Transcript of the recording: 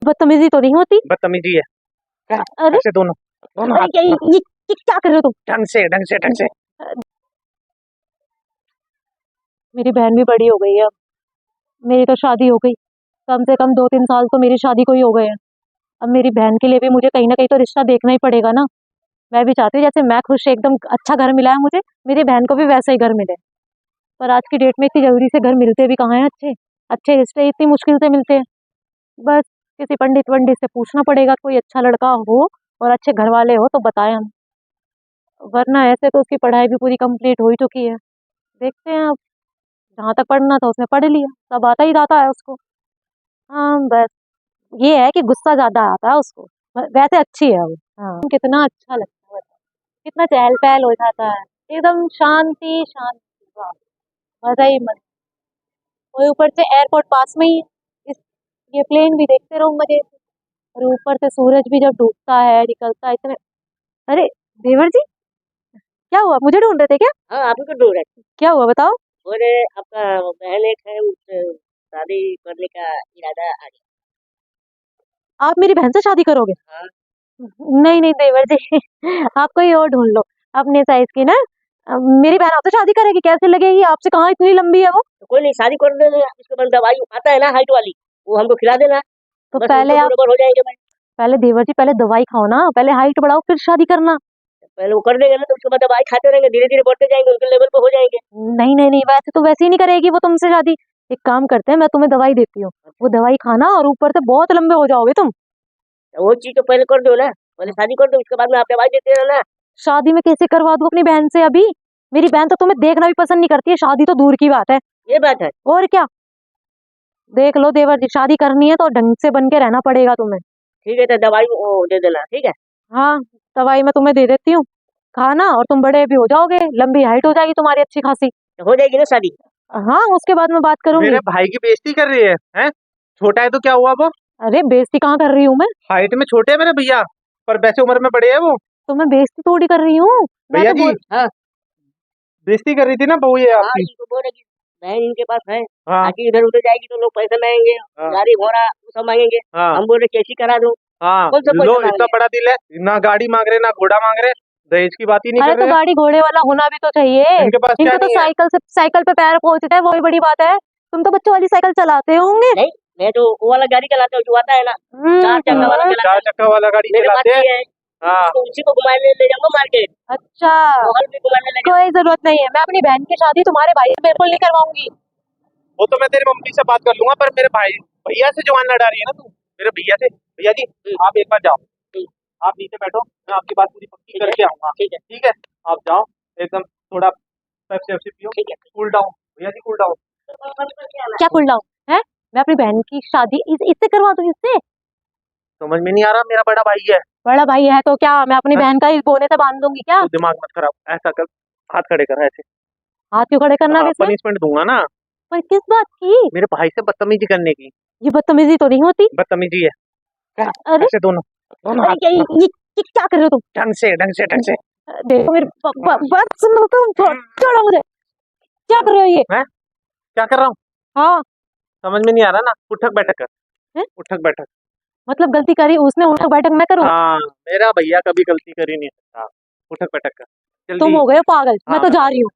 बदतमीजी तो नहीं होती? बदतमीजी है क्या? अरे ऐसे दोनों दोनों अरे हाथ ये क्या कर रहे हो तुम? ढंग से ढंग से ढंग से। मेरी बहन भी बड़ी हो गई है अब। मेरी तो शादी हो गई, कम से कम 2-3 साल तो मेरी शादी को ही हो गए हैं। अब मेरी बहन के लिए भी मुझे कहीं ना कहीं तो रिश्ता देखना ही पड़ेगा ना। मैं भी चाहती हूँ जैसे मैं खुश एकदम अच्छा घर मिला है मुझे, मेरी बहन को भी वैसा ही घर मिले। पर आज की डेट में इतनी जल्दी से घर मिलते भी कहाँ हैं अच्छे। अच्छे रिश्ते इतनी मुश्किल से मिलते हैं। बस किसी पंडित वंडित से पूछना पड़ेगा, कोई अच्छा लड़का हो और अच्छे घर वाले हो तो बताएं हम। वरना ऐसे तो उसकी पढ़ाई भी पूरी कंप्लीट हो ही चुकी है। देखते हैं अब, जहाँ तक पढ़ना था उसने पढ़ लिया, सब आता ही जाता है उसको। हाँ बस ये है कि गुस्सा ज्यादा आता है उसको। वैसे अच्छी है वो। हाँ कितना अच्छा लगता है, कितना चहल पहल हो जाता है, एकदम शांति शांति। वाह, मजा ही मजा। और ऊपर से एयरपोर्ट पास में ही है। इस ये प्लेन भी देखते रहो मजे से। और ऊपर से सूरज भी जब डूबता है निकलता है इतने। अरे देवर जी, क्या हुआ, मुझे ढूंढ रहे थे क्या? हाँ, आप ही को ढूंढ रहे थे। क्या हुआ बताओ। बोले आपका बहन एक है, उससे शादी करने का इरादा आ गया। आप मेरी बहन से शादी करोगे? हाँ, नहीं नहीं देवर जी आप कोई और ढूंढ लो अपने साइज की ना। मेरी बहन आपसे शादी करेगी, कैसे लगेगी? आपसे कहाँ इतनी लंबी है वो। तो कोई नहीं, शादी कर देना। उसके बाद दवाई आता है ना हाइट वाली, वो हमको खिला देना। तो बस पहले उसको आप, बराबर हो जाएंगे भाई। पहले देवर जी पहले दवाई खाओ ना, पहले हाइट बढ़ाओ फिर शादी करना। पहले वो कर देंगे ना, तो उसके बाद दवाई खाते रहेंगे, धीरे धीरे बढ़ते जाएंगे, उनके लेवल पे हो जाएंगे। नहीं नहीं नहीं, वैसे तो वैसे ही नहीं करेगी वो तुमसे शादी। एक काम करते हैं, मैं तुम्हें दवाई देती हूँ, वो दवाई खाना और ऊपर से बहुत लंबे हो जाओगे तुम। तो वो चीज तो पहले कर दो ना, पहले शादी कर दो, उसके बाद में आप दवाई देते रहना। शादी में कैसे करवा दूं अपनी बहन से अभी? मेरी बहन तो तुम्हें देखना भी पसंद नहीं करती है, शादी तो दूर की बात है। ये बात है। और क्या, देख लो देवर जी, शादी करनी है तो ढंग से बन के रहना पड़ेगा तुम्हें। ठीक है, तो दवाई वो दे देना, ठीक है। हाँ दवाई मैं तुम्हें दे देती हूँ, खाना और तुम बड़े भी हो जाओगे, लंबी हाइट हो जाएगी तुम्हारी अच्छी खासी। तो हो जाएगी ना शादी। हाँ उसके बाद मैं बात करूंगी। मेरे भाई की बेइज्जती कर रही है हैं? छोटा है तो क्या हुआ वो? अरे बेइज्जती कहाँ कर रही हूँ मैं? हाइट में छोटे है मेरे भैया, पर वैसे उम्र में बड़े है वो। तो मैं बेइज्जती थोड़ी कर रही हूँ, मैं भैया तो जी, बोल। हाँ बेइज्जती कर रही थी ना बहू ये हाँ, आपकी। इनको बोल रही बहन इनके पास है, हाँ ताकि इधर उधर जाएगी तो लोग पैसे मांगेंगे, हाँ गाड़ी घोड़ा वो सब मांगेंगे। हाँ हम बोल रहे कैसी करा दो, हाँ। कौन सा लो पैसा मांग इतना रहे बड़ा दिल है, ना गाड़ी मांग रहे ना घोड़ा मांग रहे, दहेज की बात ही नहीं अरे कर तो रहे हैं। गाड़ी घोड़े वाला होना भी तो चाहिए। इनके पास क्या इनको तो नहीं है? साइकिल पे पैर पहुंचता है, वही बड़ी बात है। तुम तो बच्चों वाली साइकिल चलाते होंगे। नहीं, मैं तो वो वाला गाड़ी चलाता हूँ जो आता है ना, 4 चक्का वाला चलाता चार हूँ। चक्का वाला गाड़ी मेरे पास चलाते हैं। ये है, हाँ उसको उसी को घुमाने ले जाऊंगा मार्केट, अच्छा, मोहल भी घुमाने ले कोई जरूरत नहीं है, मैं अपनी बहन की शादी तुम्हारे भाई से बिल्कुल नहीं करवाऊंगी। वो तो मैं तेरी मम्मी से बात कर लूंगा, पर मेरे भाई भैया से जवान लड़ा रही है ना तू। मेरे भैया से, भैया जी आप एक बार जाओ, आप नीचे बैठो, मैं आपकी बात पूरी पक्की ठीक है, करके आऊंगा। ठीक है, ठीक है, आप जाओ एकदम, थोड़ा पेप्सी वेप्सी पियो, ठीक है। कूल डाउन भैया जी, कूल डाउन। क्या कुल रहा हूँ है? मैं अपनी बहन की शादी इससे करवा दूँ, इससे? समझ में नहीं आ रहा, मेरा बड़ा भाई है। बड़ा भाई है तो क्या मैं अपनी हाँ? बहन का इस बोने से बांध दूंगी क्या? तू दिमाग मत खराब, ऐसा कर, हाथ खड़े कर ऐसे। हाथ क्यों खड़े करना हाँ, है इसमें? पनिशमेंट दूंगा ना, पर किस बात की? मेरे भाई से बदतमीजी करने की। ये बदतमीजी तो नहीं होती। बदतमीजी है क्या? अरे ऐसे दोनों दोनों अरे हाथ ये क्या कर रहे हो तुम? ढंग से ढंग से ढंग से। देखो मेरी बात सुन लो तुम, छोड़ो मुझे। क्या कर रहे हो ये? मैं क्या कर रहा हूँ हाँ समझ में नहीं आ रहा ना, उठक बैठक कर, है? उठक बैठक। मतलब गलती करी उसने, उठक बैठक मैं करूँ? हाँ, मेरा भैया कभी गलती कर ही नहीं सकता, उठक बैठक कर तुम जल्दी। हो गए हो पागल, मैं हाँ तो जा रही हूँ।